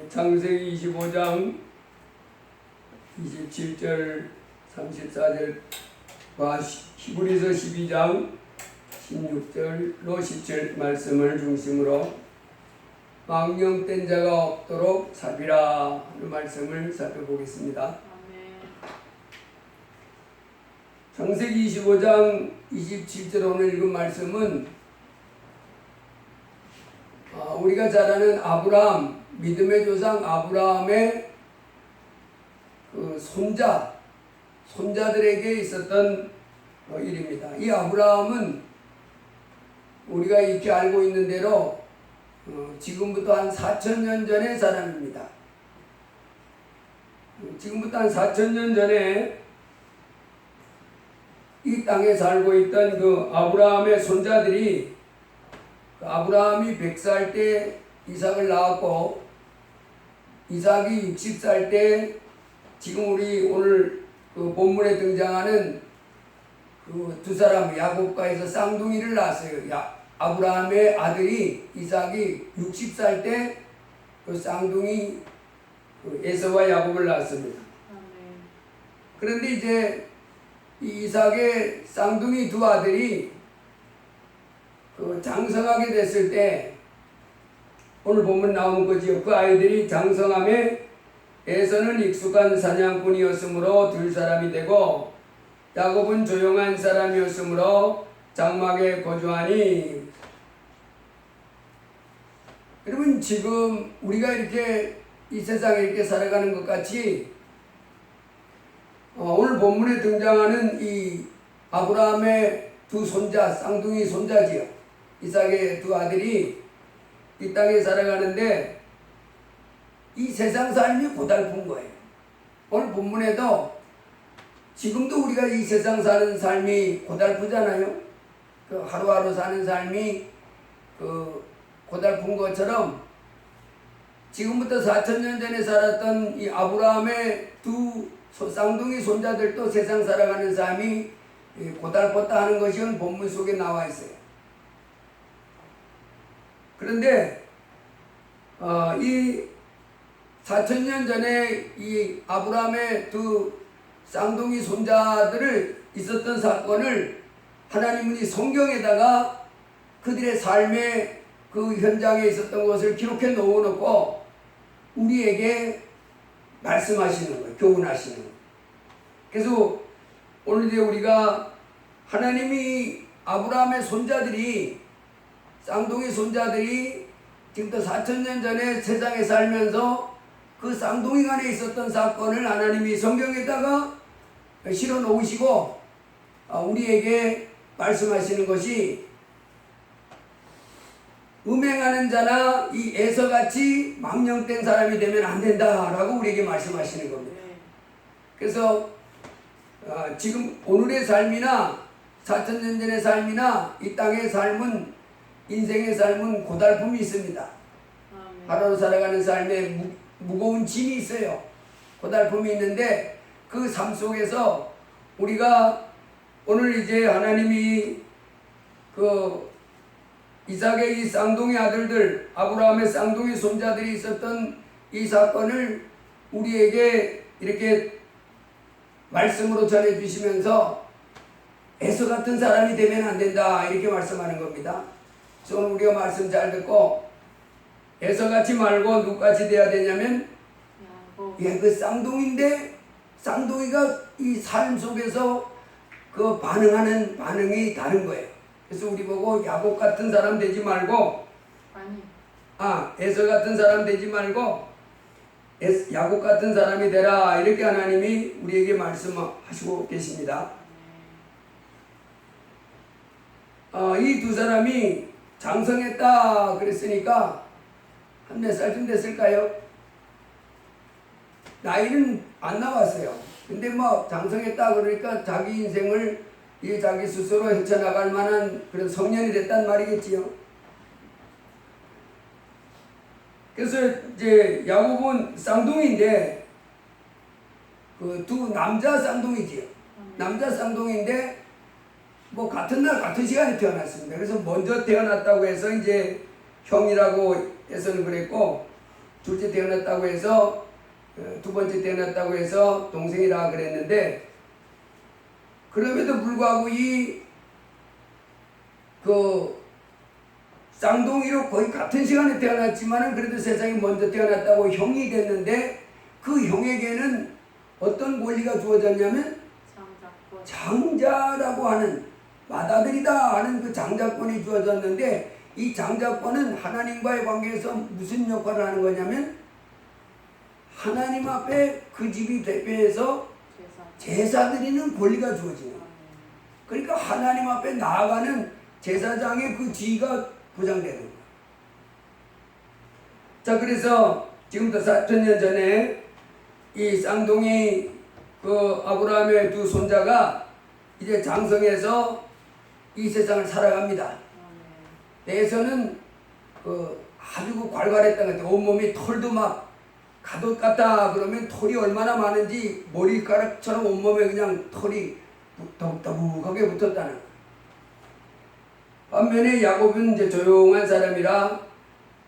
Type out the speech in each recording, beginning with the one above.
창세기 25장 27절 34절과 히브리서 12장 16절로 17절 말씀을 중심으로 망령된 자가 없도록 살피라 하는 말씀을 살펴보겠습니다. 창세기 25장 27절 오늘 읽은 말씀은 우리가 잘 아는 아브라함, 믿음의 조상 아브라함의 그 손자들에게 있었던 일입니다. 이 아브라함은 우리가 익히 알고 있는 대로 지금부터 한 4,000년 전의 사람입니다. 지금부터 한 4,000년 전에 이 땅에 살고 있던 그 아브라함의 손자들이 아브라함이 100살 때 이삭을 낳았고 이삭이 60살 때 지금 우리 오늘 그 본문에 등장하는 그 두 사람 야곱과 해서 쌍둥이를 낳았어요. 아브라함의 아들이 이삭이 60살 때 그 쌍둥이 에서와 야곱을 낳았습니다. 그런데 이제 이 이삭의 쌍둥이 두 아들이 그 장성하게 됐을 때 오늘 보면 나온 거지요. 그 아이들이 장성함에 에서는 익숙한 사냥꾼이었으므로 들 사람이 되고 야곱은 조용한 사람이었으므로 장막에 거주하니. 여러분, 지금 우리가 이렇게 이 세상에 이렇게 살아가는 것 같이 오늘 본문에 등장하는 이 아브라함의 두 손자, 쌍둥이 손자지요. 이삭의 두 아들이 이 땅에 살아가는데 이 세상 삶이 고달픈 거예요. 오늘 본문에도 지금도 우리가 이 세상 사는 삶이 고달프잖아요. 그 하루하루 사는 삶이 그 고달픈 것처럼 지금부터 4,000년 전에 살았던 이 아브라함의 두 쌍둥이 손자들도 세상 살아가는 삶이 고달팠다 하는 것이 본문 속에 나와 있어요. 그런데 이 4,000년 전에 이 아브라함의 두 쌍둥이 손자들을 있었던 사건을 하나님은 이 성경에다가 그들의 삶의 그 현장에 있었던 것을 기록해 놓아놓고 우리에게 말씀하시는 거예요. 교훈하시는 거예요. 그래서 오늘 이제 우리가 하나님이 아브라함의 손자들이 쌍둥이 손자들이 지금부터 4,000년 전에 세상에 살면서 그 쌍둥이 간에 있었던 사건을 하나님이 성경에다가 실어 놓으시고 우리에게 말씀하시는 것이 음행하는 자나 이 에서같이 망령된 사람이 되면 안 된다라고 우리에게 말씀하시는 겁니다. 그래서 지금 오늘의 삶이나 4,000년 전의 삶이나 이 땅의 삶은 인생의 삶은 고달픔이 있습니다. 하루로 살아가는 삶에 무거운 짐이 있어요. 고달픔이 있는데 그 삶 속에서 우리가 오늘 이제 하나님이 그 이삭의 이 쌍둥이 아들들, 아브라함의 쌍둥이 손자들이 있었던 이 사건을 우리에게 이렇게 말씀으로 전해주시면서 에서 같은 사람이 되면 안 된다 이렇게 말씀하는 겁니다. 그래서 오늘 우리가 말씀 잘 듣고 에서같이 말고 누구같이 돼야 되냐면 그 쌍둥이인데 쌍둥이가 이 삶 속에서 그 반응하는 반응이 다른 거예요. 그래서 우리 보고 야곱 같은 사람 되지 말고 에서 같은 사람 되지 말고 야곱 같은 사람이 되라 이렇게 하나님이 우리에게 말씀하시고 계십니다. 이 두 사람이 장성했다 그랬으니까 한 몇 살쯤 됐을까요? 나이는 안 나왔어요. 근데 뭐 장성했다 그러니까 자기 인생을 자기 스스로 헤쳐나갈 만한 그런 성년이 됐단 말이겠지요. 그래서 이제 야곱은 쌍둥이인데 그 두 남자 쌍둥이지요. 남자 쌍둥이인데 뭐 같은 날 같은 시간에 태어났습니다. 그래서 먼저 태어났다고 해서 이제 형이라고 해서는 그랬고 둘째 태어났다고 해서 두 번째 태어났다고 해서 동생이라 그랬는데 그럼에도 불구하고 쌍둥이로 거의 같은 시간에 태어났지만은 그래도 세상에 먼저 태어났다고 형이 됐는데 그 형에게는 어떤 권리가 주어졌냐면 장자라고 하는 맏아들이다 하는 그 장자권이 주어졌는데 이 장자권은 하나님과의 관계에서 무슨 역할을 하는 거냐면 하나님 앞에 그 집이 대표해서 제사 드리는 권리가 주어지는 거예요. 그러니까 하나님 앞에 나아가는 제사장의 그 지위가 보장되는 거예요. 자, 그래서 지금부터 4,000년 전에 이 쌍둥이 그 아브라함의 두 손자가 이제 장성해서 이 세상을 살아갑니다. 내에서는 아주 활발했던 것 같아요. 온몸이 털도 막 가옷 같다 그러면 털이 얼마나 많은지 머리카락처럼 온몸에 그냥 털이 더욱더욱하게 붙었다는 거예요. 반면에 야곱은 이제 조용한 사람이라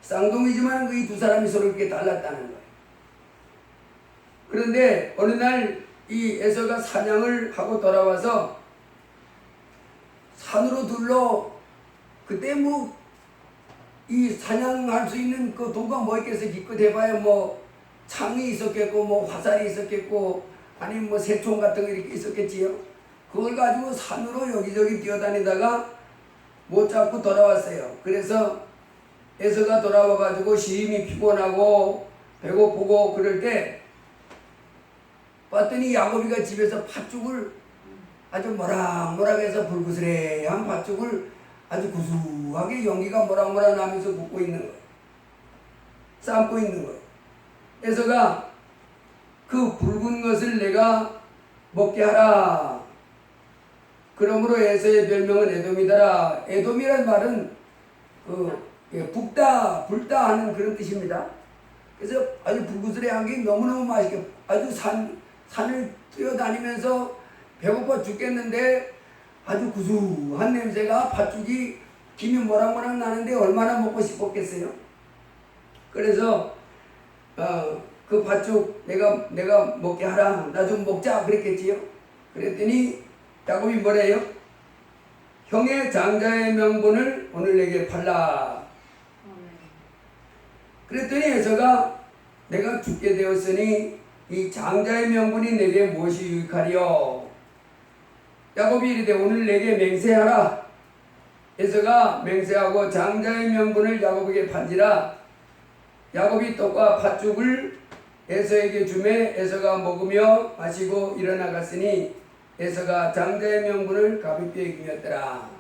쌍둥이지만 이 두 사람이 서로 이렇게 달랐다는 거예요. 그런데 어느 날 이 에서가 사냥을 하고 돌아와서 산으로 둘러 그때 뭐 이 사냥할 수 있는 그 도구가 뭐 있겠어요? 기껏 해봐야 뭐 창이 있었겠고 뭐 화살이 있었겠고 아니면 뭐 새총 같은 거 이렇게 있었겠지요. 그걸 가지고 산으로 여기저기 뛰어다니다가 못 잡고 돌아왔어요. 그래서 에서가 돌아와 가지고 심히 피곤하고 배고프고 그럴 때 봤더니 야곱이가 집에서 팥죽을 아주 모락모락해서 불구스레한 팥죽을 아주 구수하게 연기가 모락모락 나면서 붓고 있는 거예요. 삶고 있는 거예요. 에서가 그 붉은 것을 내가 먹게 하라. 그러므로 에서의 별명은 에돔이더라. 에돔이라는 말은 붓다, 불다 하는 그런 뜻입니다. 그래서 아주 불구스레한 게 너무너무 맛있게 아주 산을 뛰어다니면서 배고파 죽겠는데 아주 구수한 냄새가 팥죽이 김이 모락모락 나는데 얼마나 먹고 싶었겠어요. 그래서 그 팥죽 내가 먹게 하라. 나 좀 먹자 그랬겠지요. 그랬더니 야곱이 뭐래요? 형의 장자의 명분을 오늘 내게 팔라. 그랬더니 에서가 내가 죽게 되었으니 이 장자의 명분이 내게 무엇이 유익하리요? 야곱이 이르되 오늘 내게 맹세하라. 에서가 맹세하고 장자의 명분을 야곱에게 판지라. 야곱이 떡과 팥죽을 에서에게 주매 에서가 먹으며 마시고 일어나갔으니 에서가 장자의 명분을 가볍게 여기었더라.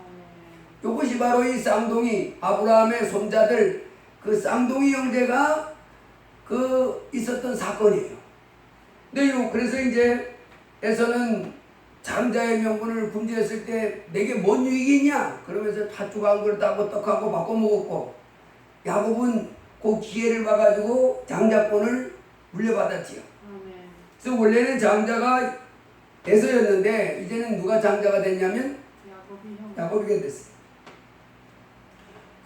이것이 바로 이 쌍둥이 아브라함의 손자들 그 쌍둥이 형제가 있었던 사건이에요. 근데 그래서 이제 에서는 장자의 명분을 군주했을 때 내게 뭔 유익이 있냐? 그러면서 팥죽 한 그릇하고 떡하고 바꿔 먹었고 야곱은 그 기회를 봐가지고 장자권을 물려받았지요. 그래서 원래는 장자가 에서였는데 이제는 누가 장자가 됐냐면 야곱이가 됐어요.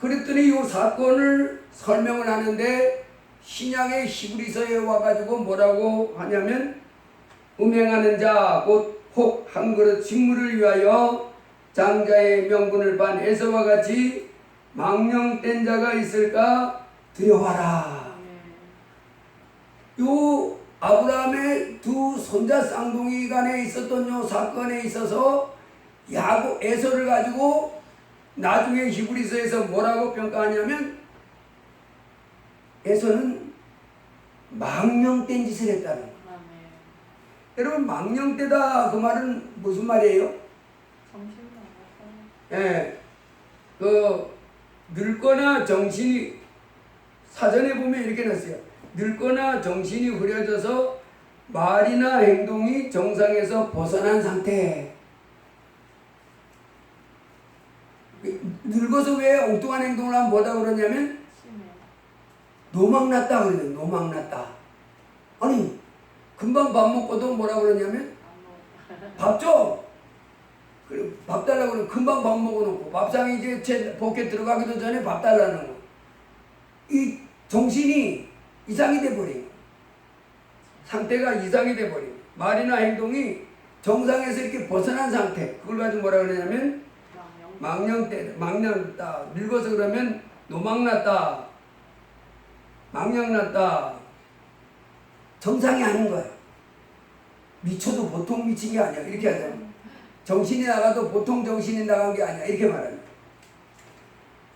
그랬더니 이 사건을 설명을 하는데 신약의 히브리서에 와가지고 뭐라고 하냐면 음행하는 자 곧 혹 한 그릇 식물을 위하여 장자의 명분을 반 에서와 같이 망령된 자가 있을까 두려워하라. 요 아브라함의 두 손자 쌍둥이 간에 있었던 요 사건에 있어서 야곱 에서를 가지고 나중에 히브리서에서 뭐라고 평가하냐면 에서는 망령된 짓을 했다는 거예요. 여러분 망령되다 그 말은 무슨 말이에요? 예, 늙거나 정신이 사전에 보면 이렇게 났어요. 늙거나 정신이 흐려져서 말이나 행동이 정상에서 벗어난 상태. 늙어서 왜 엉뚱한 행동을 하면 뭐다 그러냐면 노망났다 그러죠. 노망났다. 아니 금방 밥 먹고도 뭐라 그러냐면 밥 줘. 그리고 밥 달라고 그러면 금방 밥 먹어놓고 밥상에 이제 제 포켓 들어가기도 전에 밥 달라는 거. 이 정신이 이상이 돼버린 거예요. 상태가 이상이 돼버린 거예요. 말이나 행동이 정상에서 이렇게 벗어난 상태. 그걸 가지고 뭐라 그러냐면 망령났다. 늙어서 그러면 노망났다. 망령났다. 정상이 아닌 거야. 미쳐도 보통 미친 게 아니야. 이렇게 하잖아. 정신이 나가도 보통 정신이 나간 게 아니야. 이렇게 말합니다.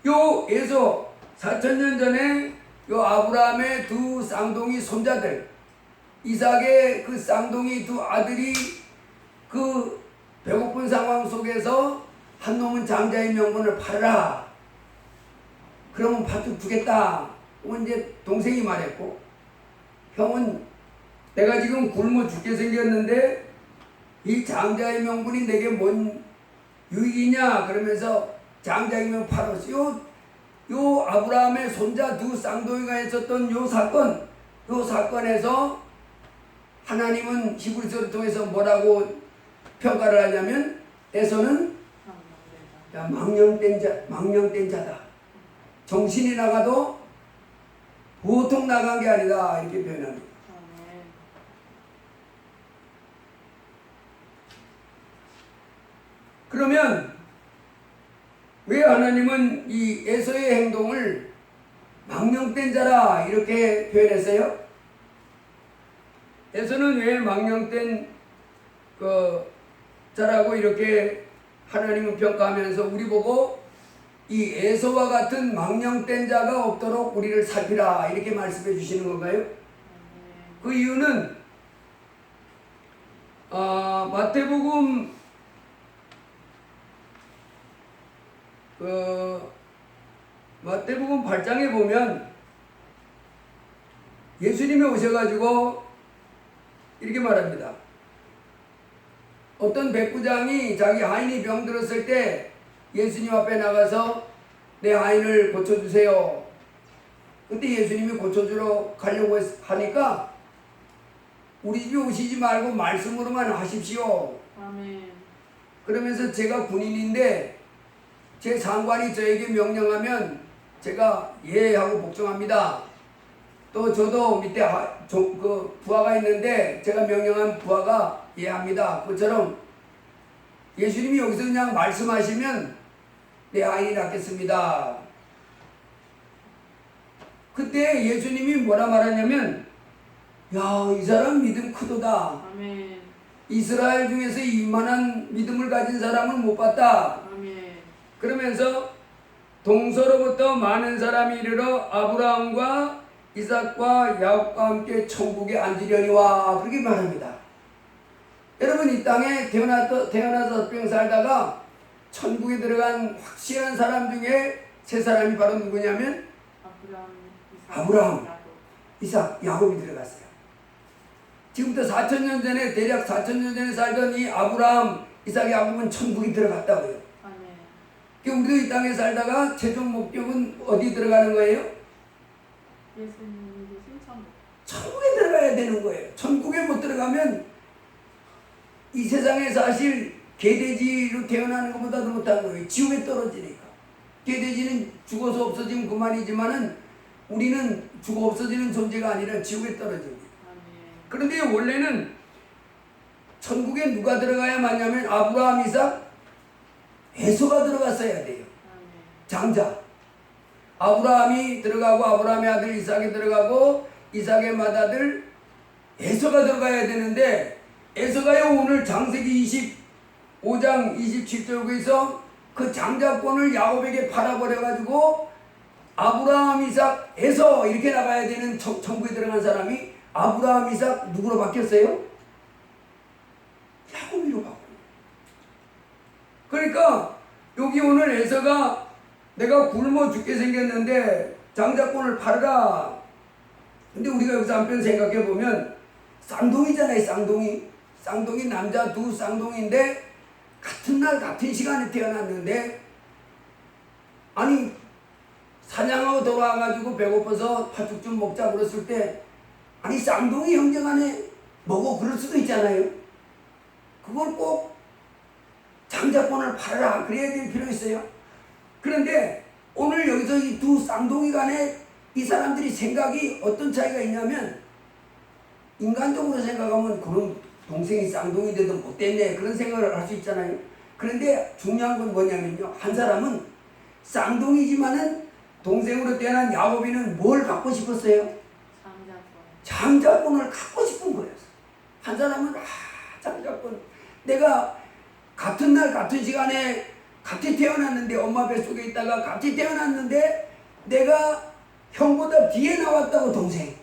요 에서 4,000년 전에 요 아브라함의 두 쌍둥이 손자들, 이삭의 그 쌍둥이 두 아들이 그 배고픈 상황 속에서 한 놈은 장자의 명분을 팔아라. 그러면 밭을 주겠다. 이제 동생이 말했고, 형은 내가 지금 굶어 죽게 생겼는데 이 장자의 명분이 내게 뭔 유익이냐 그러면서 장자의 명분 팔았어. 요 아브라함의 손자 두 쌍둥이가 했었던 요 사건에서 하나님은 히브리서를 통해서 뭐라고 평가를 하냐면 에서는 망령된 자다. 정신이 나가도 보통 나간 게 아니다. 이렇게 표현합니다. 그러면 왜 하나님은 이 에서의 행동을 망령된 자라 이렇게 표현했어요? 에서는 왜 망령된 그 자라고 이렇게 하나님은 평가하면서 우리 보고 이 에서와 같은 망령된 자가 없도록 우리를 살피라 이렇게 말씀해 주시는 건가요? 그 이유는 마태복음 마태복음 8장에 보면 예수님이 오셔가지고 이렇게 말합니다. 어떤 백부장이 자기 하인이 병들었을 때 예수님 앞에 나가서 내 하인을 고쳐주세요. 그때 예수님이 고쳐주러 가려고 하니까 우리 집에 오시지 말고 말씀으로만 하십시오. 아멘. 그러면서 제가 군인인데 제 상관이 저에게 명령하면 제가 예 하고 복종합니다. 또 저도 밑에 그 부하가 있는데 제가 명령한 부하가 예 합니다. 그처럼 예수님이 여기서 그냥 말씀하시면 내 아인이 낫겠습니다. 그때 예수님이 뭐라 말하냐면 야, 이 사람 믿음 크도다. 아멘. 이스라엘 중에서 이만한 믿음을 가진 사람을 못 봤다. 아멘. 그러면서 동서로부터 많은 사람이 이르러 아브라함과 이삭과 야곱과 함께 천국에 앉으려니와 그렇게 말합니다. 여러분 이 땅에 태어나서 뿅 살다가 천국에 들어간 확실한 사람 중에 세 사람이 바로 누구냐면 아브라함, 이삭, 야곱이 들어갔어요. 지금부터 4,000년 전에 대략 4,000년 전에 살던 이 아브라함, 이삭, 야곱은 천국에 들어갔다고요. 우리도 이 땅에 살다가 최종 목적은 어디 들어가는 거예요? 예수님이 신천국. 천국에 들어가야 되는 거예요. 천국에 못 들어가면 이 세상에 사실 개돼지로 태어나는 것보다도 못한 거예요. 지옥에 떨어지니까. 개돼지는 죽어서 없어지면 그만이지만은 우리는 죽어 없어지는 존재가 아니라 지옥에 떨어집니다. 그런데 원래는 천국에 누가 들어가야 마냐면 아브라함, 이삭, 에서가 들어갔어야 돼요. 장자. 아브라함이 들어가고 아브라함의 아들 이삭이 들어가고 이삭의 맏아들 에서가 들어가야 되는데 에서가요 오늘 창세기 25장 27절에서 그 장자권을 야곱에게 팔아버려가지고 아브라함, 이삭, 에서 이렇게 나가야 되는 천국에 들어간 사람이 아브라함, 이삭 누구로 바뀌었어요? 야곱이로 바뀌었어요. 그러니까 여기 오늘 에서가 내가 굶어 죽게 생겼는데 장자권을 팔아라. 근데 우리가 여기서 한편 생각해 보면 쌍둥이잖아요. 쌍둥이 남자 두 쌍둥이인데 같은 날 같은 시간에 태어났는데 아니 사냥하고 돌아와가지고 배고파서 팥죽 좀 먹자 그랬을 때 아니 쌍둥이 형제간에 먹어 그럴 수도 있잖아요. 그걸 꼭 장자권을 팔아라 그래야 될 필요 있어요. 그런데 오늘 여기서 이 두 쌍둥이 간에 이 사람들이 생각이 어떤 차이가 있냐면 인간적으로 생각하면 그런 동생이 쌍둥이 돼도 못됐네 그런 생각을 할 수 있잖아요. 그런데 중요한 건 뭐냐면요. 한 사람은 쌍둥이지만은 동생으로 태어난 야곱이는 뭘 갖고 싶었어요? 장자권을 갖고 싶은 거예요. 한 사람은 장자권. 내가 같은 날 같은 시간에 같이 태어났는데 엄마 뱃속에 있다가 같이 태어났는데 내가 형보다 뒤에 나왔다고 동생.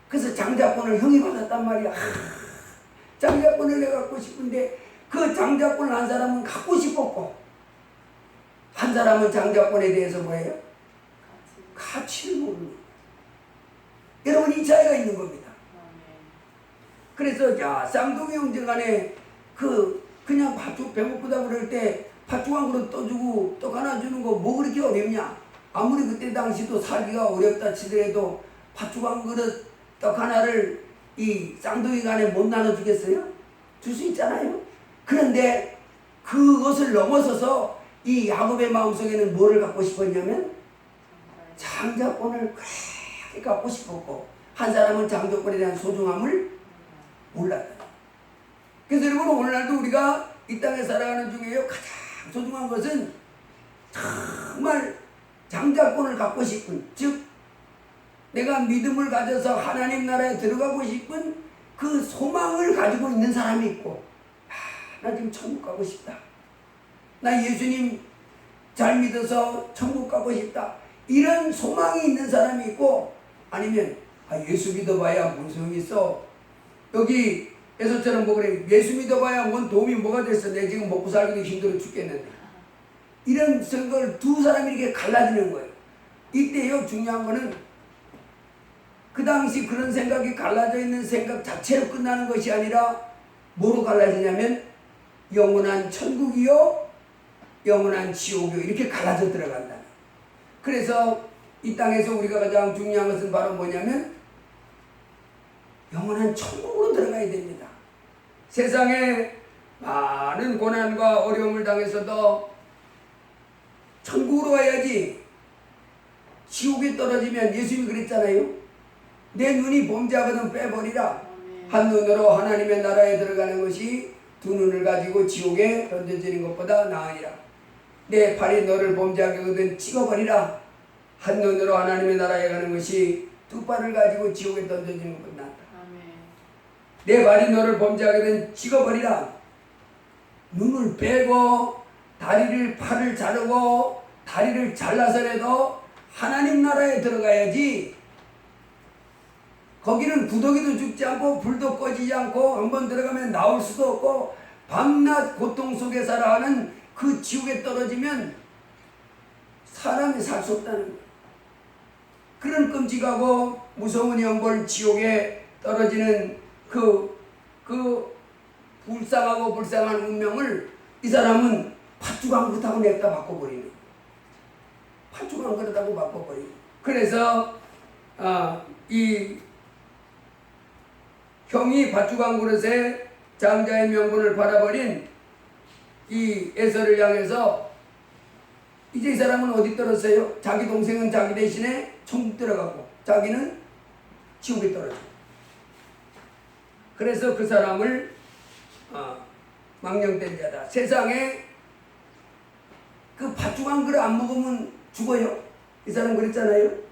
그래서 장자권을 형이 받았단 말이야. 장자권을 내가 갖고 싶은데 그 장자권을 한 사람은 갖고 싶었고 한 사람은 장자권에 대해서 뭐예요? 가치를 모르는 거예요. 여러분 이 차이가 있는 겁니다. 그래서 야 쌍둥이 형제 간에 그냥 팥죽 배고프다 그럴 때 팥죽 한 그릇 떠주고 떡 하나 주는 거 뭐 그렇게 어렵냐? 아무리 그때 당시도 살기가 어렵다 치더라도 팥죽 한 그릇 떡 하나를 이 쌍둥이 간에 못 나눠주겠어요? 줄 수 있잖아요. 그런데 그것을 넘어서서 이 야곱의 마음속에는 뭐를 갖고 싶었냐면 장자권을 그렇게 갖고 싶었고 한 사람은 장자권에 대한 소중함을 몰랐다. 그래서 여러분 오늘날도 우리가 이 땅에 살아가는 중에요 가장 소중한 것은 정말 장자권을 갖고 싶은 즉 내가 믿음을 가져서 하나님 나라에 들어가고 싶은 그 소망을 가지고 있는 사람이 있고 나 지금 천국 가고 싶다. 나 예수님 잘 믿어서 천국 가고 싶다. 이런 소망이 있는 사람이 있고 아니면 예수 믿어봐야 뭔 소용이 있어. 여기 에서처럼 뭐 그래 예수 믿어봐야 뭔 도움이 뭐가 됐어. 내가 지금 먹고 살기도 힘들어 죽겠는데. 이런 생각을 두 사람이 이렇게 갈라지는 거예요. 이때요 중요한 거는 그 당시 그런 생각이 갈라져 있는 생각 자체로 끝나는 것이 아니라 뭐로 갈라지냐면 영원한 천국이요 영원한 지옥이요 이렇게 갈라져 들어간다. 그래서 이 땅에서 우리가 가장 중요한 것은 바로 뭐냐면 영원한 천국으로 들어가야 됩니다. 세상에 많은 고난과 어려움을 당해서도 천국으로 와야지. 지옥에 떨어지면 예수님이 그랬잖아요. 내 눈이 범죄하거든 빼버리라. 한 눈으로 하나님의 나라에 들어가는 것이 두 눈을 가지고 지옥에 던져지는 것보다 나으니라. 내 팔이 너를 범죄하게 하거든 찍어버리라. 한 눈으로 하나님의 나라에 가는 것이 두 발을 가지고 지옥에 던져지는 것보다 낫다. 내 발이 너를 범죄하거든 찍어버리라. 눈을 빼고 팔을 자르고 다리를 잘라서라도 하나님 나라에 들어가야지. 거기는 구더기도 죽지 않고 불도 꺼지지 않고 한번 들어가면 나올 수도 없고 밤낮 고통 속에 살아가는 그 지옥에 떨어지면 사람이 살 수 없다는 거예요. 그런 끔찍하고 무서운 형벌 지옥에 떨어지는 그 불쌍한 운명을 이 사람은 팥죽 한 그릇하고 냅다 바꿔버리는 거예요. 팥죽 한 그릇하고 바꿔버리는 거예요. 그래서 이 형이 팥죽 한 그릇에 장자의 명분을 팔아버린 이 에서를 향해서 이제 이 사람은 어디 떨어졌어요? 자기 동생은 자기 대신에 천국 들어가고 자기는 지옥에 떨어져. 그래서 그 사람을 망령된 자다. 세상에 그 팥죽 한 그릇 안 먹으면 죽어요. 이 사람 그랬잖아요.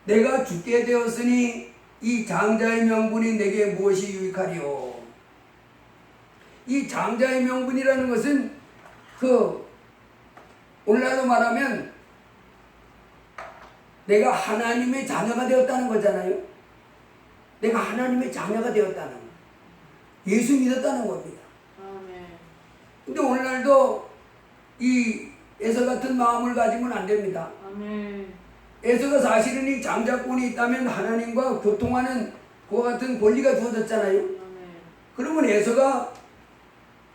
내가 죽게 되었으니 이 장자의 명분이 내게 무엇이 유익하리요. 이 장자의 명분이라는 것은 오늘날로 말하면 내가 하나님의 자녀가 되었다는 거잖아요. 내가 하나님의 자녀가 되었다는 거. 예수 믿었다는 겁니다. 근데 오늘날도 이 에서 같은 마음을 가지면 안 됩니다. 에서가 사실은 이 장자권이 있다면 하나님과 교통하는 그와 같은 권리가 주어졌잖아요. 그러면 에서가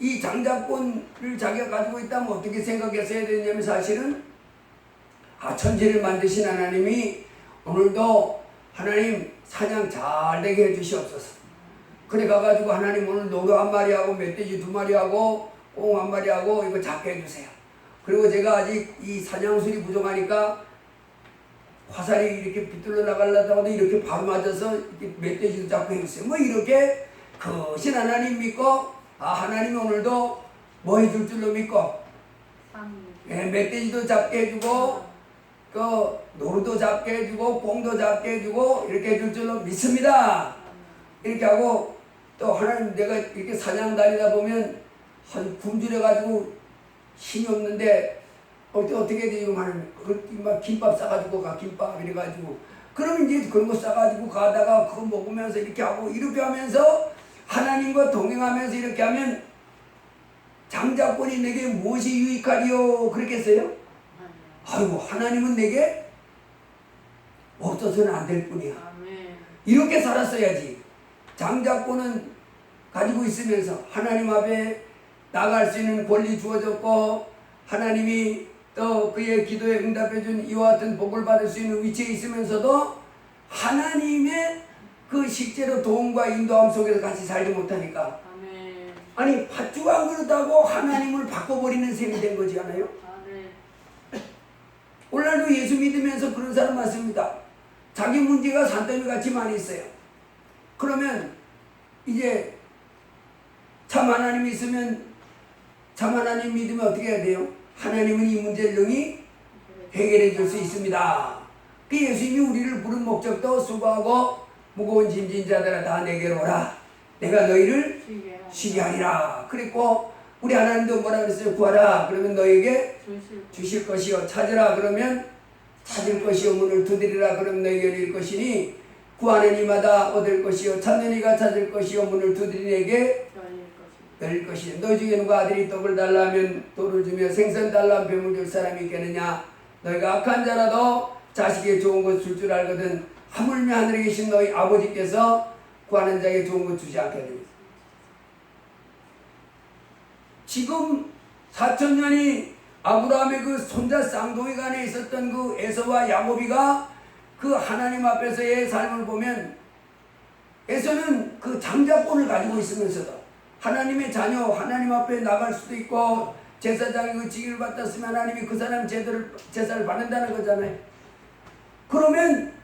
이 장자권을 자기가 가지고 있다면 어떻게 생각했어야 되냐면 사실은 천지를 만드신 하나님이 오늘도 하나님 사냥 잘 되게 해주시옵소서. 그래 가가지고 하나님 오늘 노루 한 마리 하고 멧돼지 두 마리 하고 꽁 한 마리 하고 이거 잡게 해주세요. 그리고 제가 아직 이 사냥술이 부족하니까 화살이 이렇게 비뚤어 나가려다가도 이렇게 바로 맞아서 이렇게 멧돼지도 잡고 했어요. 뭐 이렇게 크신 하나님 믿고 하나님이 오늘도 뭐 해줄 줄로 믿고 멧돼지도 잡게 해주고 그 노루도 잡게 해주고 꽁도 잡게 해주고 이렇게 해줄 줄로 믿습니다. 이렇게 하고 또 하나님 내가 이렇게 사냥 다니다 보면 한 굶주려가지고 힘이 없는데 어떻게 해야 되지? 막 김밥 싸가지고 가 김밥 이래가지고 그러면 이제 그런 거 싸가지고 가다가 그거 먹으면서 이렇게 하고 이렇게 하면서 하나님과 동행하면서 이렇게 하면 장자권이 내게 무엇이 유익하리요? 그렇겠어요? 아이고 하나님은 내게 없어서는 안 될 뿐이야. 이렇게 살았어야지. 장자권은 가지고 있으면서 하나님 앞에 나갈 수 있는 권리 주어졌고 하나님이 또 그의 기도에 응답해준 이와 같은 복을 받을 수 있는 위치에 있으면서도 하나님의 그 실제로 도움과 인도함 속에서 같이 살지 못하니까 아니 팥죽 한 그릇하고 하나님을 바꿔버리는 셈이 된 거지 않아요? 오늘날도 예수 믿으면서 그런 사람 많습니다. 자기 문제가 산더미 같이 많이 있어요. 그러면 이제 참 하나님이 있으면 참 하나님 믿으면 어떻게 해야 돼요? 하나님은 이 문제를 능히 해결해 줄 수 있습니다. 그 예수님이 우리를 부른 목적도 수고하고 무거운 짐진 자들아 다 내게로 오라. 내가 너희를 쉬게 하리라. 그랬고 우리 하나님도 뭐라 그랬어요? 구하라. 그러면 너에게 주실 것이요. 찾으라. 그러면 찾을 것이요. 문을 두드리라. 그러면 너에게 열릴 것이니 구하는 이마다 얻을 것이요. 찾는 이가 찾을 것이요. 문을 두드리에게 열릴 것이요. 너희 중에 누가 아들이 떡을 달라 하면 돌을 주며 생선 달라 하면 뱀을 줄 사람이 있겠느냐. 너희가 악한 자라도 자식에게 좋은 것 줄 줄 알거든 하물며 하늘에 계신 너희 아버지께서 구하는 자에게 좋은 것 주지 않겠느냐. 지금 4,000년이 아브라함의 그 손자 쌍둥이 간에 있었던 그 에서와 야곱이가 그 하나님 앞에서의 삶을 보면 에서는 그 장자권을 가지고 있으면서도 하나님의 자녀, 하나님 앞에 나갈 수도 있고 제사장이 그 직위를 받았으면 하나님이 그 사람 제사를 받는다는 거잖아요. 그러면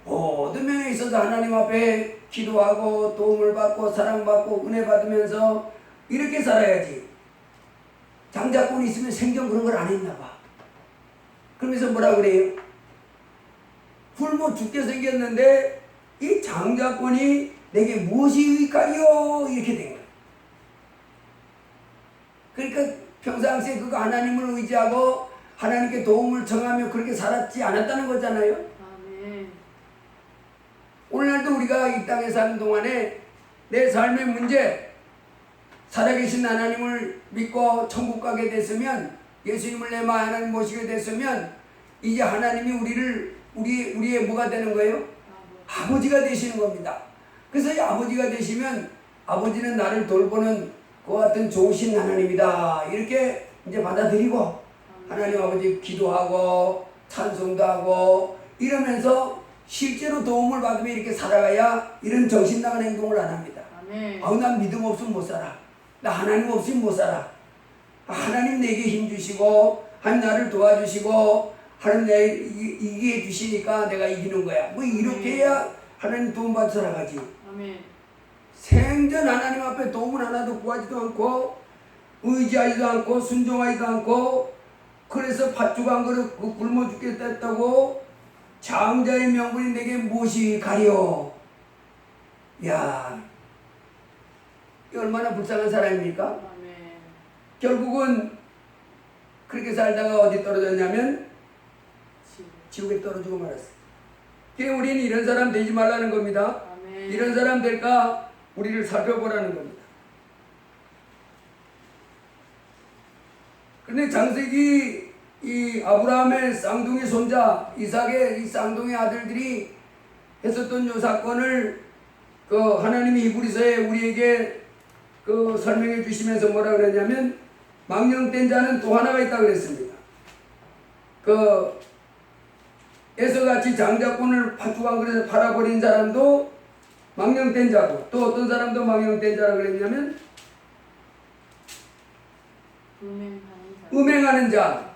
모든 면에 있어서 하나님 앞에 기도하고 도움을 받고 사랑받고 은혜 받으면서 이렇게 살아야지. 장자권이 있으면 생전 그런 걸 안 했나 봐. 그러면서 뭐라 그래요? 굶어 죽게 생겼는데 이 장자권이 내게 무엇이 유익하리요? 이렇게 된 거예요. 그러니까 평상시에 그거 하나님을 의지하고 하나님께 도움을 청하며 그렇게 살았지 않았다는 거잖아요. 아멘. 오늘날도 우리가 이 땅에 사는 동안에 내 삶의 문제, 살아계신 하나님을 믿고 천국 가게 됐으면, 예수님을 내 마음 하나님 모시게 됐으면 이제 하나님이 우리의 뭐가 되는 거예요? 아버지가 되시는 겁니다. 그래서 이 아버지가 되시면 아버지는 나를 돌보는 그와 같은 좋으신 하나님이다. 이렇게 이제 받아들이고 하나님 아버지 기도하고 찬송도 하고 이러면서 실제로 도움을 받으며 이렇게 살아가야 이런 정신 나간 행동을 안 합니다. 아우 난 믿음 없으면 못 살아. 나 하나님 없으면 못 살아. 하나님 내게 힘 주시고 하나님 나를 도와주시고 하나님 내게 이기해 주시니까 내가 이기는 거야. 뭐 이렇게 해야 하나님 도움 받아 살아가지. 아멘. 생전 하나님 앞에 도움을 하나도 구하지도 않고 의지하지도 않고 순종하지도 않고 그래서 팥죽 한 그릇 굶어 죽겠다 했다고 장자의 명분이 내게 무엇이 가려. 야, 이 얼마나 불쌍한 사람입니까? 아멘. 결국은 그렇게 살다가 어디 떨어졌냐면 지옥에 떨어지고 말았어. 그러니까 우리는 이런 사람 되지 말라는 겁니다. 아멘. 이런 사람 될까 우리를 살펴보라는 겁니다. 근데 장세기 이 아브라함의 쌍둥이 손자 이삭의 이 쌍둥이 아들들이 했었던 요 사건을 그 하나님이 히브리서에 우리에게 그 설명해 주시면서 뭐라 그랬냐면 망령된 자는 또 하나가 있다 그랬습니다. 그 에서같이 장자권을 팥죽 한 그릇에 팔아버린 사람도 망령된 자고 또 어떤 사람도 망령된 자라 그랬냐면 음행하는 자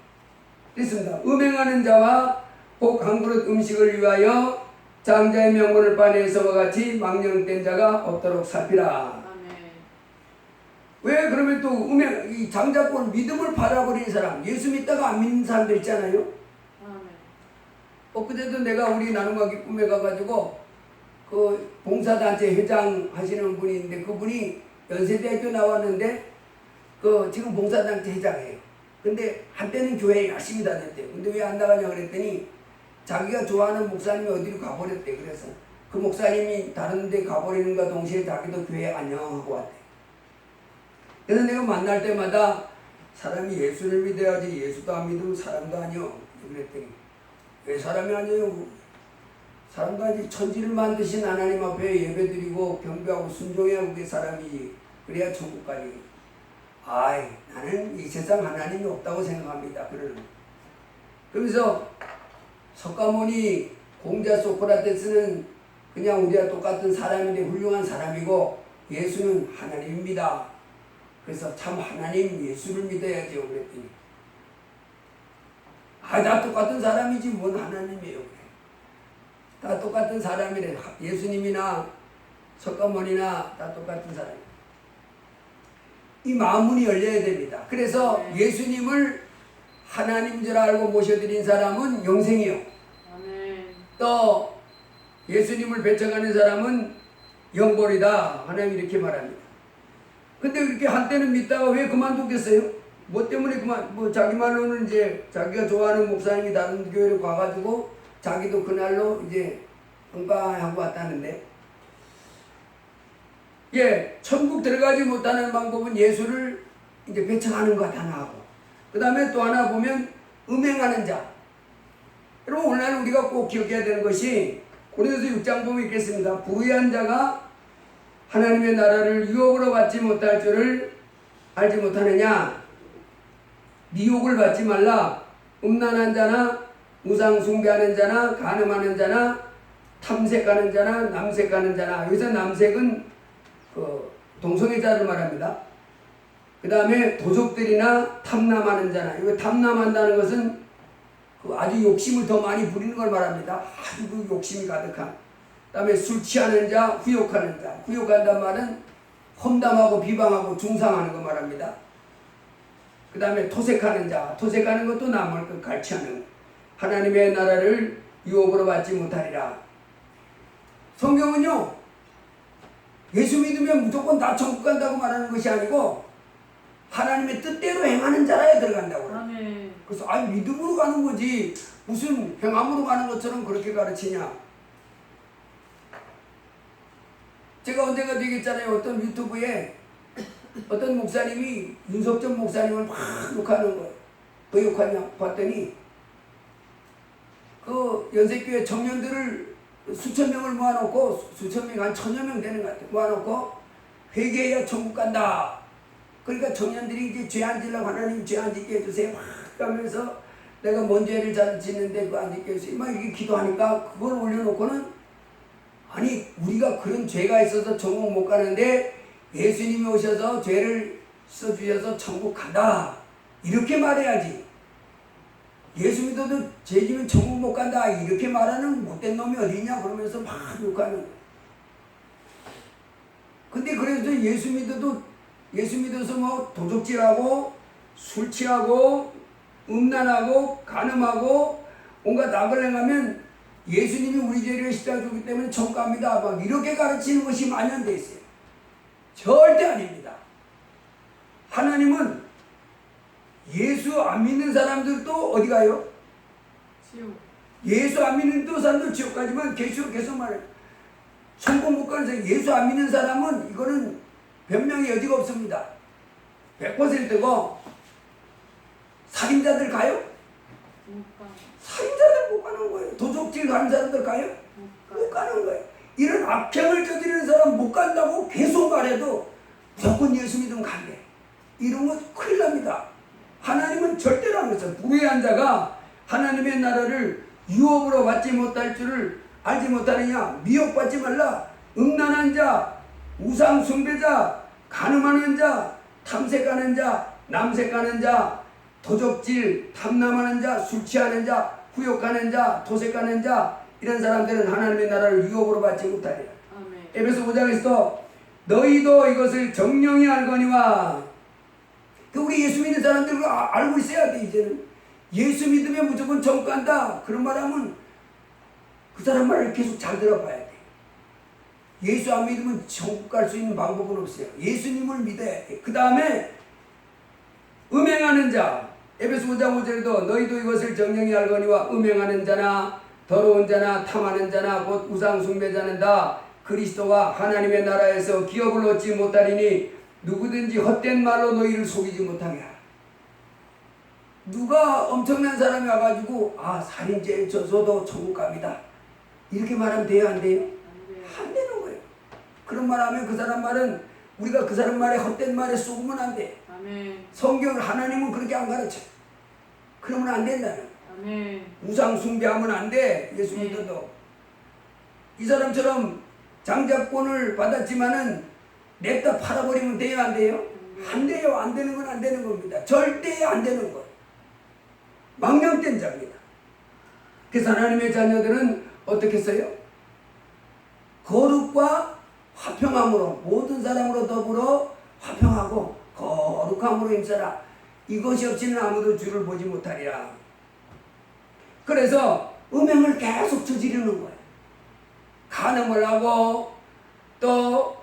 있습니다. 음행하는 자와 복 한 그릇 음식을 위하여 장자의 명분을 빠내서와 같이 망령된 자가 없도록 살피라. 왜 그러면 또 이 장자권 믿음을 받아버린 사람, 예수 믿다가 안 믿는 사람들 있잖아요. 그때도 내가 우리 나눔과 기쁨에 가가지고 그 봉사단체 회장 하시는 분이 있는데 그분이 연세대학교 나왔는데 그 지금 봉사단체 회장이에요. 근데 한때는 교회에 열심히 다녔대요. 근데 왜 안 나가냐 그랬더니 자기가 좋아하는 목사님이 어디로 가버렸대. 그래서 그 목사님이 다른 데 가버리는가 동시에 자기도 교회에 안녕하고 왔대. 그래서 내가 만날 때마다 사람이 예수를 믿어야지 예수도 안 믿으면 사람도 아니요. 그랬더니 왜 사람이 아니에요? 사람도 아니지. 천지를 만드신 하나님 앞에 예배드리고 경배하고 순종해야 그게 사람이지. 그래야 천국 가지. 아이, 나는 이 세상 하나님이 없다고 생각합니다. 그러면서 석가모니 공자 소크라테스는 그냥 우리와 똑같은 사람인데 훌륭한 사람이고 예수는 하나님입니다. 그래서 참 하나님 예수를 믿어야죠. 그랬더니 다 똑같은 사람이지 뭔 하나님이에요. 다 똑같은 사람이래. 예수님이나 석가모니나 다 똑같은 사람. 이 마음문이 열려야 됩니다. 그래서 예수님을 하나님 줄 알고 모셔드린 사람은 영생이요. 또 예수님을 배척하는 사람은 영벌이다. 하나님이 이렇게 말합니다. 근데 그렇게 한때는 믿다가 왜 그만두겠어요? 뭐 때문에 자기 말로는 이제 자기가 좋아하는 목사님이 다른 교회를 가가지고 자기도 그날로 이제 응가하고 왔다는데, 천국 들어가지 못하는 방법은 예수를 이제 배척하는 것 하나하고, 그 다음에 또 하나 보면 음행하는 자. 여러분 오늘 우리가 꼭 기억해야 되는 것이 고린도서 6장 보면 있겠습니다. 부유한 자가 하나님의 나라를 유혹으로 받지 못할 줄을 알지 못하느냐. 미혹을 받지 말라. 음란한 자나 우상 숭배하는 자나 간음하는 자나 탐색하는 자나 남색하는 자나. 여기서 남색은 그 동성애자를 말합니다. 그 다음에 도적들이나 탐남하는 자나. 이거 탐남한다는 것은 그 아주 욕심을 더 많이 부리는 걸 말합니다. 아주 그 욕심이 가득한. 그 다음에 술 취하는 자, 후욕하는 자. 후욕한다는 말은 험담하고 비방하고 중상하는 거 말합니다. 그 다음에 토색하는 자. 토색하는 것도 남을 것 갈취하는. 하나님의 나라를 유혹으로 받지 못하리라. 성경은요, 예수 믿으면 무조건 다 천국 간다고 말하는 것이 아니고 하나님의 뜻대로 행하는 자라에 들어간다고 그래요. 그래서 믿음으로 가는 거지 무슨 행함으로 가는 것처럼 그렇게 가르치냐. 제가 언젠가 얘기했잖아요. 어떤 유튜브에 어떤 목사님이 윤석전 목사님을 막 욕하는 거예요. 왜 욕하냐 봤더니 그 연세교회 청년들을 수천 명을 모아놓고, 수천 명, 한 1000여 명 되는 것 같아요. 모아놓고 회개해야 천국 간다. 그러니까 청년들이 이제 죄 안 지려고 하나님 죄 안 짓게 해주세요 막 하면서 내가 뭔 죄를 잘 짓는데 그거 안 짓게 해주세요 막 이렇게 기도하니까 그걸 올려놓고는, 아니 우리가 그런 죄가 있어서 천국 못 가는데 예수님이 오셔서 죄를 씻어주셔서 천국 간다 이렇게 말해야지. 예수 믿어도 죄 지면 천국 못 간다 이렇게 말하는 못된 놈이 어디 있냐 그러면서 막 욕하는 거예요. 근데 그래서 예수 믿어서 뭐 도적질하고 술 취하고 음란하고 간음하고 온갖 악을 행하면 예수님이 우리 죄를 씻어주기 때문에 천국 갑니다 막 이렇게 가르치는 것이 만연되어 있어요. 절대 아닙니다. 하나님은 예수 안 믿는 사람들도 어디 가요? 지옥. 예수 안 믿는 또 사람들 지옥 가지만 계속 말해요. 천국 못 가는 사람, 예수 안 믿는 사람은 이거는 변명의 여지가 없습니다. 100%고 살인자들 가요? 살인자들 못 가는 거예요. 도적질 하는 사람들 가요? 못 가는 거예요. 이런 악행을 저지르는 사람 못 간다고 계속 말해도 무조건 예수 믿으면 간대. 이런 거 큰일 납니다. 하나님은 절대로 안 그랬어요. 부유한 자가 하나님의 나라를 유혹으로 받지 못할 줄을 알지 못하느냐. 미혹받지 말라. 음란한 자, 우상 숭배자, 간음하는 자, 탐색하는 자, 남색하는 자, 도적질, 탐남하는 자, 술 취하는 자, 후욕하는 자, 도색하는 자, 이런 사람들은 하나님의 나라를 유업으로 받지 못하리라. 에베소 5장에서도 너희도 이것을 정령이 알거니와, 우리 예수 믿는 사람들 알고 있어야 돼. 이제는 예수 믿으면 무조건 천국 간다 그런 말하면 그 사람 말을 계속 잘 들어봐야 돼. 예수 안 믿으면 천국 갈 수 있는 방법은 없어요. 예수님을 믿어야 돼. 그 다음에 음행하는 자, 에베소 5장 5절에도 너희도 이것을 정령이 알거니와 음행하는 자나 더러운 자나 탐하는 자나 곧 우상 숭배자는 다 그리스도와 하나님의 나라에서 기업을 얻지 못하리니 누구든지 헛된 말로 너희를 속이지 못하게 하라. 누가 엄청난 사람이 와가지고 살인죄 져서도 천국 갑니다 이렇게 말하면 돼요? 안 돼요? 안 되는 거예요. 그런 말하면 그 사람 말은 우리가 그 사람 말에 헛된 말에 속으면 안 돼. 성경을 하나님은 그렇게 안 가르쳐. 그러면 안 된다는. 우상 숭배하면 안 돼. 예수 믿어도. 이 사람처럼 장자권을 받았지만은 냅다 팔아버리면 돼요? 안 돼요? 안 돼요. 안 되는 건 안 되는 겁니다. 절대 안 되는 거예요. 망령된 자입니다. 그래서 하나님의 자녀들은 어떻게 써요? 거룩과 화평함으로 모든 사람으로 더불어 화평하고 거룩함으로 힘써라. 이것이 없이는 아무도 주를 보지 못하리라. 그래서 음행을 계속 저지르는 거예요. 간음을 하고 또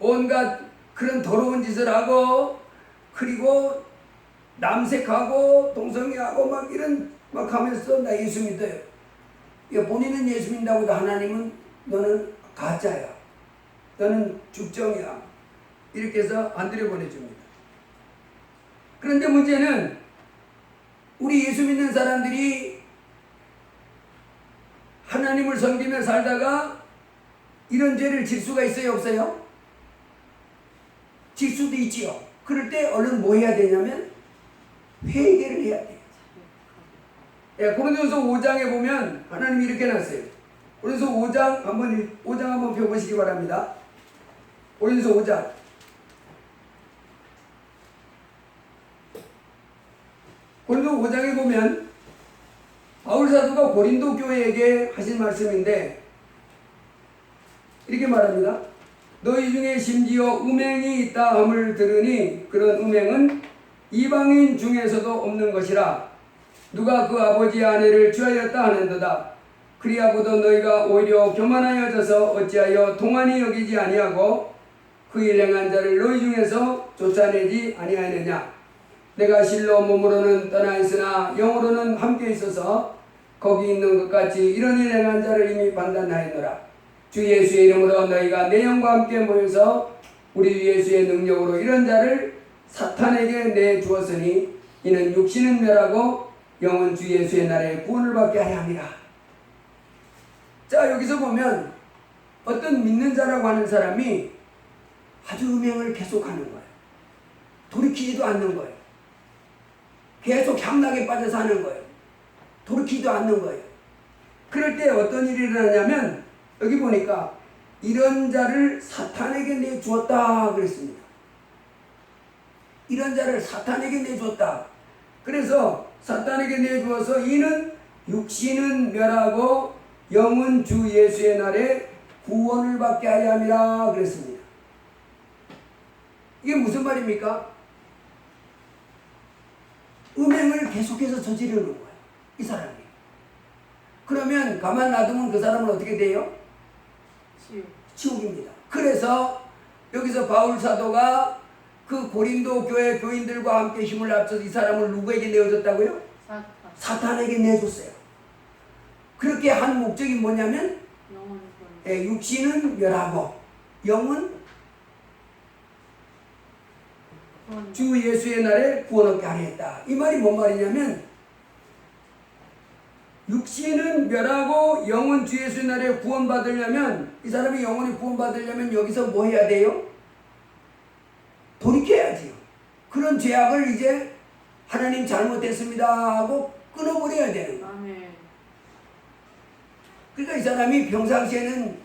온갖 그런 더러운 짓을 하고 그리고 남색하고 동성애하고 막 이런 막 하면서 나 예수 믿어요. 본인은 예수 믿는다고 해도 하나님은 너는 가짜야. 너는 죽정이야. 이렇게 해서 안 들여보내줍니다. 그런데 문제는 우리 예수 믿는 사람들이 하나님을 섬기며 살다가 이런 죄를 질 수가 있어요? 없어요? 질 수도 있지요. 그럴 때 얼른 뭐 해야 되냐면 회개를 해야 돼요. 고린도서 5장에 보면 하나님이 이렇게 놨어요. 고린도서 5장 한번 펴보시기 바랍니다. 고린도서 5장. 고린도 5장에 보면 바울 사도가 고린도 교회에게 하신 말씀인데 이렇게 말합니다. 너희 중에 심지어 음행이 있다 함을 들으니 그런 음행은 이방인 중에서도 없는 것이라. 누가 그 아버지의 아내를 취하였다 하는도다. 그리하고도 너희가 오히려 교만하여져서 어찌하여 동안히 여기지 아니하고 그 일 행한 자를 너희 중에서 쫓아내지 아니하느냐. 내가 실로 몸으로는 떠나 있으나 영으로는 함께 있어서 거기 있는 것 같이 이런 일 행한 자를 이미 판단하였노라. 주 예수의 이름으로 너희가 내 영과 함께 모여서 우리 주 예수의 능력으로 이런 자를 사탄에게 내주었으니 이는 육신은 멸하고 영은 주 예수의 날에 구원을 받게 하려 함이라. 자, 여기서 보면 어떤 믿는 자라고 하는 사람이 아주 음행을 계속하는 거예요. 돌이키지도 않는 거예요. 계속 향락에 빠져 사는 거예요. 돌이키지도 않는 거예요. 그럴 때 어떤 일이 일어나냐면 여기 보니까 이런 자를 사탄에게 내주었다 그랬습니다. 이런 자를 사탄에게 내주었다. 그래서 사탄에게 내주어서 이는 육신은 멸하고 영은 주 예수의 날에 구원을 받게 하려 함이라 그랬습니다. 이게 무슨 말입니까? 음행을 계속해서 저지르는 거예요. 이 사람이. 그러면 가만 놔두면 그 사람은 어떻게 돼요? 지옥입니다. 그래서 여기서 바울 사도가 그 고린도 교회 교인들과 함께 힘을 합쳐서 이 사람을 누구에게 내어줬다고요? 사탄에게 내줬어요. 그렇게 한 목적이 뭐냐면 육신은 멸하고 영은 주 예수의 날에 구원 얻게 하려 했다. 이 말이 뭔 말이냐면 육신은 멸하고 영은 주 예수의 날에 구원 받으려면 이 사람이 영원히 구원 받으려면 여기서 뭐 해야 돼요? 돌이켜야지요. 그런 죄악을 이제 하나님 잘못했습니다 하고 끊어버려야 되는 거예요. 그러니까 이 사람이 평상시에는